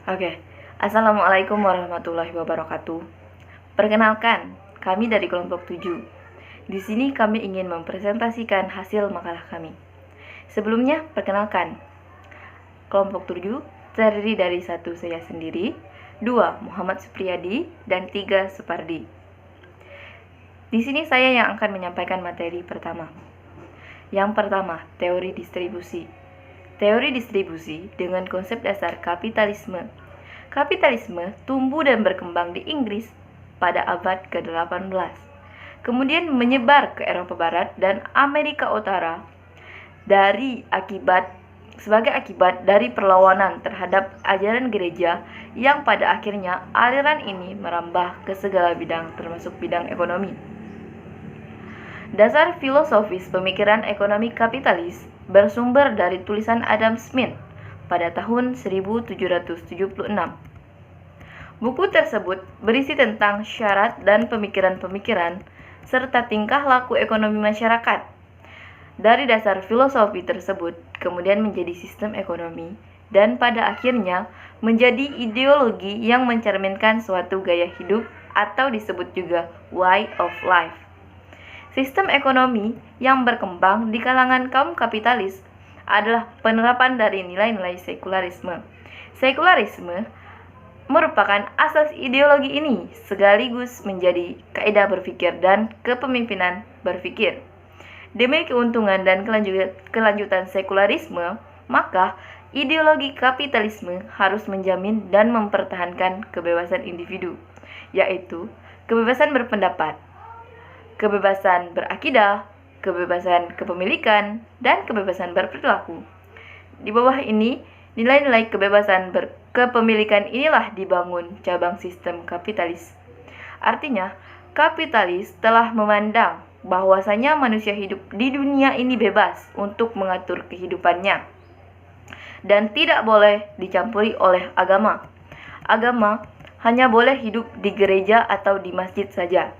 Oke, Assalamualaikum warahmatullahi wabarakatuh. Perkenalkan, kami dari kelompok 7. Di sini kami ingin mempresentasikan hasil makalah kami. Sebelumnya, perkenalkan, kelompok 7 terdiri dari 1 saya sendiri, 2 Muhammad Supriyadi, dan 3 Supardi. Di sini saya yang akan menyampaikan materi pertama. Yang pertama, teori distribusi. Teori distribusi dengan konsep dasar kapitalisme. Kapitalisme tumbuh dan berkembang di Inggris pada abad ke-18. Kemudian menyebar ke Eropa Barat dan Amerika Utara sebagai akibat dari perlawanan terhadap ajaran gereja yang pada akhirnya aliran ini merambah ke segala bidang termasuk bidang ekonomi. Dasar filosofis pemikiran ekonomi kapitalis bersumber dari tulisan Adam Smith pada tahun 1776. Buku tersebut berisi tentang syarat dan pemikiran-pemikiran serta tingkah laku ekonomi masyarakat. Dari dasar filosofi tersebut kemudian menjadi sistem ekonomi dan pada akhirnya menjadi ideologi yang mencerminkan suatu gaya hidup atau disebut juga way of life. Sistem ekonomi yang berkembang di kalangan kaum kapitalis adalah penerapan dari nilai-nilai sekularisme. Sekularisme merupakan asas ideologi ini sekaligus menjadi kaidah berpikir dan kepemimpinan berpikir. Demi keuntungan dan kelanjutan sekularisme, maka ideologi kapitalisme harus menjamin dan mempertahankan kebebasan individu, yaitu kebebasan berpendapat, kebebasan berakidah, kebebasan kepemilikan, dan kebebasan berperilaku. Di bawah ini, nilai-nilai kebebasan kepemilikan inilah dibangun cabang sistem kapitalis. Artinya, kapitalis telah memandang bahwasanya manusia hidup di dunia ini bebas untuk mengatur kehidupannya dan tidak boleh dicampuri oleh agama. Agama hanya boleh hidup di gereja atau di masjid saja.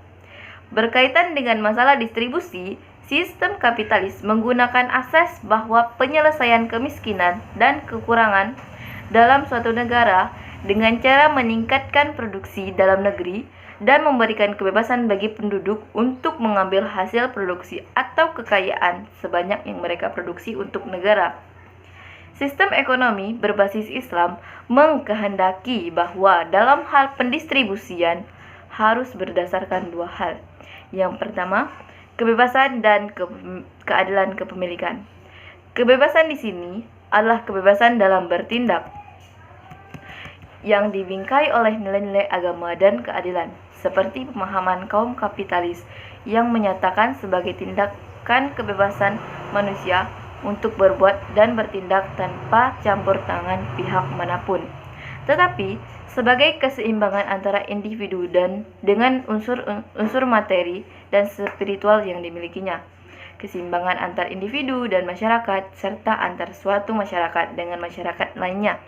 Berkaitan dengan masalah distribusi, sistem kapitalis menggunakan asas bahwa penyelesaian kemiskinan dan kekurangan dalam suatu negara dengan cara meningkatkan produksi dalam negeri dan memberikan kebebasan bagi penduduk untuk mengambil hasil produksi atau kekayaan sebanyak yang mereka produksi untuk negara. Sistem ekonomi berbasis Islam mengkehendaki bahwa dalam hal pendistribusian harus berdasarkan dua hal. Yang pertama, kebebasan dan keadilan kepemilikan. Kebebasan di sini adalah kebebasan dalam bertindak yang dibingkai oleh nilai-nilai agama dan keadilan, seperti pemahaman kaum kapitalis yang menyatakan sebagai tindakan kebebasan manusia untuk berbuat dan bertindak tanpa campur tangan pihak manapun. Tetapi sebagai keseimbangan antara individu dan dengan unsur materi dan spiritual yang dimilikinya, keseimbangan antar individu dan masyarakat serta antar suatu masyarakat dengan masyarakat lainnya.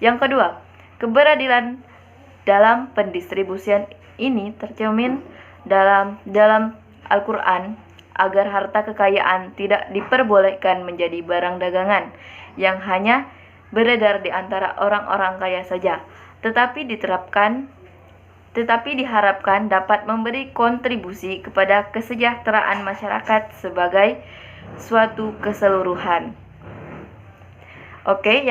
Yang kedua, keberadilan dalam pendistribusian ini tercermin dalam Al-Quran agar harta kekayaan tidak diperbolehkan menjadi barang dagangan yang hanya beredar di antara orang-orang kaya saja, tetapi diharapkan dapat memberi kontribusi kepada kesejahteraan masyarakat sebagai suatu keseluruhan. Oke,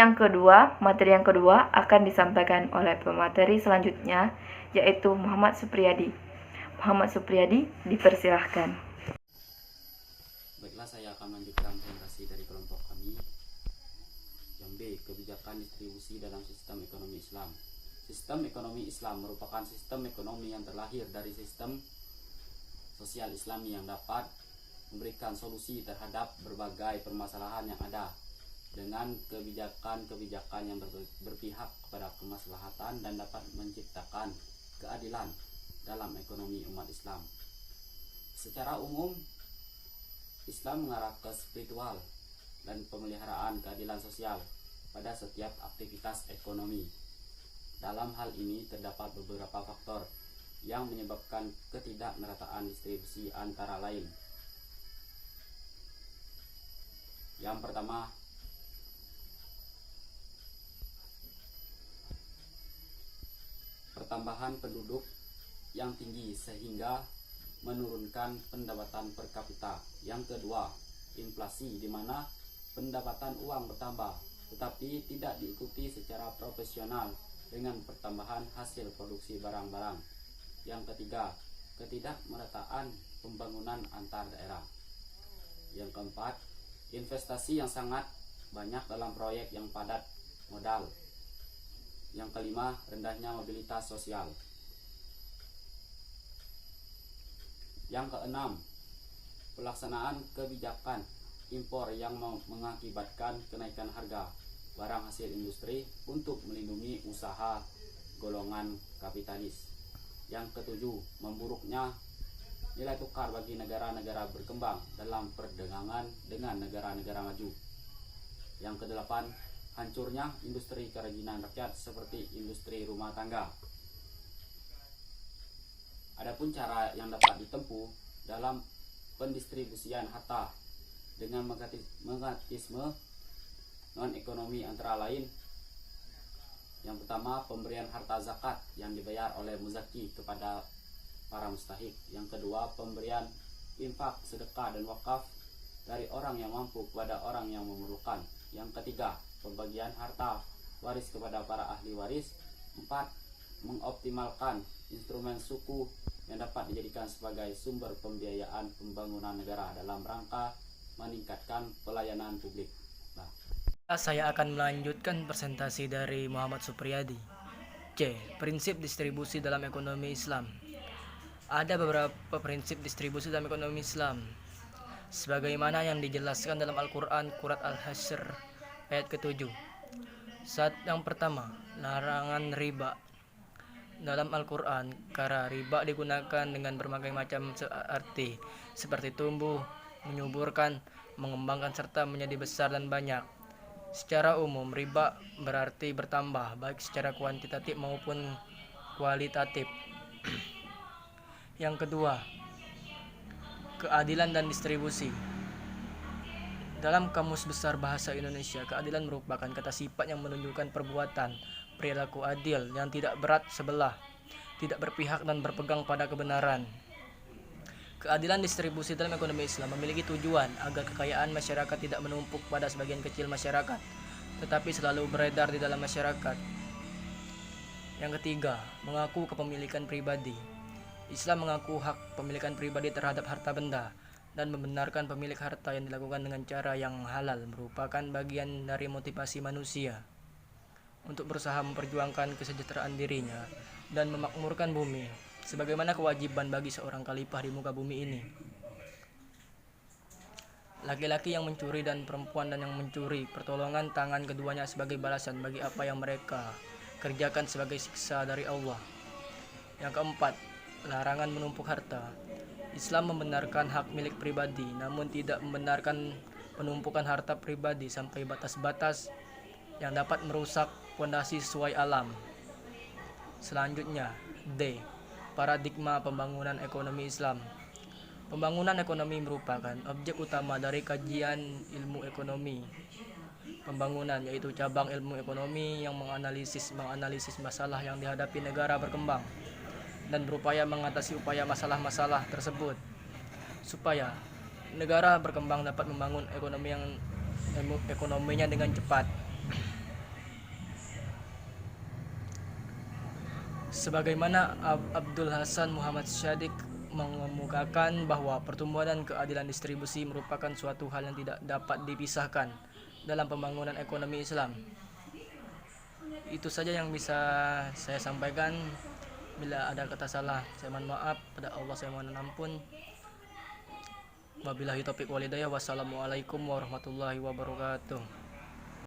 materi yang kedua akan disampaikan oleh pemateri selanjutnya, yaitu Muhammad Supriyadi. Muhammad Supriyadi, dipersilahkan. Baiklah, saya akan melanjutkan presentasi dari kelompok kami. Yang B, kebijakan distribusi dalam sistem ekonomi Islam. Sistem ekonomi Islam merupakan sistem ekonomi yang terlahir dari sistem sosial Islami yang dapat memberikan solusi terhadap berbagai permasalahan yang ada dengan kebijakan-kebijakan yang berpihak kepada kemaslahatan dan dapat menciptakan keadilan dalam ekonomi umat Islam. Secara umum, Islam mengarah ke spiritual dan pemeliharaan keadilan sosial pada setiap aktivitas ekonomi. Dalam hal ini terdapat beberapa faktor yang menyebabkan ketidakmerataan distribusi antara lain. Yang pertama, pertambahan penduduk yang tinggi sehingga menurunkan pendapatan per kapita. Yang kedua, inflasi, di mana pendapatan uang bertambah tetapi tidak diikuti secara proporsional dengan pertambahan hasil produksi barang-barang. Yang ketiga, ketidakmerataan pembangunan antar daerah. Yang keempat, investasi yang sangat banyak dalam proyek yang padat modal. Yang kelima, rendahnya mobilitas sosial. Yang keenam, pelaksanaan kebijakan impor yang mengakibatkan kenaikan harga barang hasil industri untuk melindungi usaha golongan kapitalis. Yang ketujuh, memburuknya nilai tukar bagi negara-negara berkembang dalam perdagangan dengan negara-negara maju. Yang kedelapan, hancurnya industri kerajinan rakyat seperti industri rumah tangga. Adapun cara yang dapat ditempuh dalam pendistribusian harta dengan mekanisme non-ekonomi antara lain: yang pertama, pemberian harta zakat yang dibayar oleh muzaki kepada para mustahik. Yang kedua, pemberian infak, sedekah dan wakaf dari orang yang mampu kepada orang yang memerlukan. Yang ketiga, pembagian harta waris kepada para ahli waris. 4. Mengoptimalkan instrumen suku yang dapat dijadikan sebagai sumber pembiayaan pembangunan negara dalam rangka meningkatkan pelayanan publik. Saya akan melanjutkan presentasi dari Muhammad Supriyadi. C. Prinsip distribusi dalam ekonomi Islam. Ada beberapa prinsip distribusi dalam ekonomi Islam sebagaimana yang dijelaskan dalam Al-Quran Surat Al-Hasyr ayat ke-7. Yang pertama, larangan riba. Dalam Al-Quran, kata riba digunakan dengan berbagai macam arti seperti tumbuh, menyuburkan, mengembangkan serta menjadi besar dan banyak. Secara umum, riba berarti bertambah, baik secara kuantitatif maupun kualitatif. Yang kedua, keadilan dan distribusi. Dalam Kamus Besar Bahasa Indonesia, keadilan merupakan kata sifat yang menunjukkan perbuatan, perilaku adil yang tidak berat sebelah, tidak berpihak dan berpegang pada kebenaran. Keadilan distribusi dalam ekonomi Islam memiliki tujuan agar kekayaan masyarakat tidak menumpuk pada sebagian kecil masyarakat, tetapi selalu beredar di dalam masyarakat. Yang ketiga, mengaku kepemilikan pribadi. Islam mengaku hak pemilikan pribadi terhadap harta benda dan membenarkan pemilik harta yang dilakukan dengan cara yang halal merupakan bagian dari motivasi manusia untuk berusaha memperjuangkan kesejahteraan dirinya dan memakmurkan bumi, sebagaimana kewajiban bagi seorang khalifah di muka bumi ini. Laki-laki yang mencuri dan perempuan dan yang mencuri, pertolongan tangan keduanya sebagai balasan bagi apa yang mereka kerjakan sebagai siksa dari Allah. Yang keempat, larangan menumpuk harta. Islam membenarkan hak milik pribadi, namun tidak membenarkan penumpukan harta pribadi sampai batas-batas yang dapat merusak fondasi sesuai alam. Selanjutnya, D. Paradigma pembangunan ekonomi Islam. Pembangunan ekonomi merupakan objek utama dari kajian ilmu ekonomi pembangunan, yaitu cabang ilmu ekonomi yang menganalisis masalah yang dihadapi negara berkembang dan berupaya mengatasi masalah-masalah tersebut supaya negara berkembang dapat membangun ekonominya dengan cepat. Sebagaimana Abdul Hasan Muhammad Shadiq mengemukakan bahwa pertumbuhan dan keadilan distribusi merupakan suatu hal yang tidak dapat dipisahkan dalam pembangunan ekonomi Islam. Itu saja yang bisa saya sampaikan. Bila ada kata salah, saya mohon maaf. Pada Allah saya mohon ampun. Wabillahi taufiq walhidayah. Wassalamualaikum warahmatullahi wabarakatuh.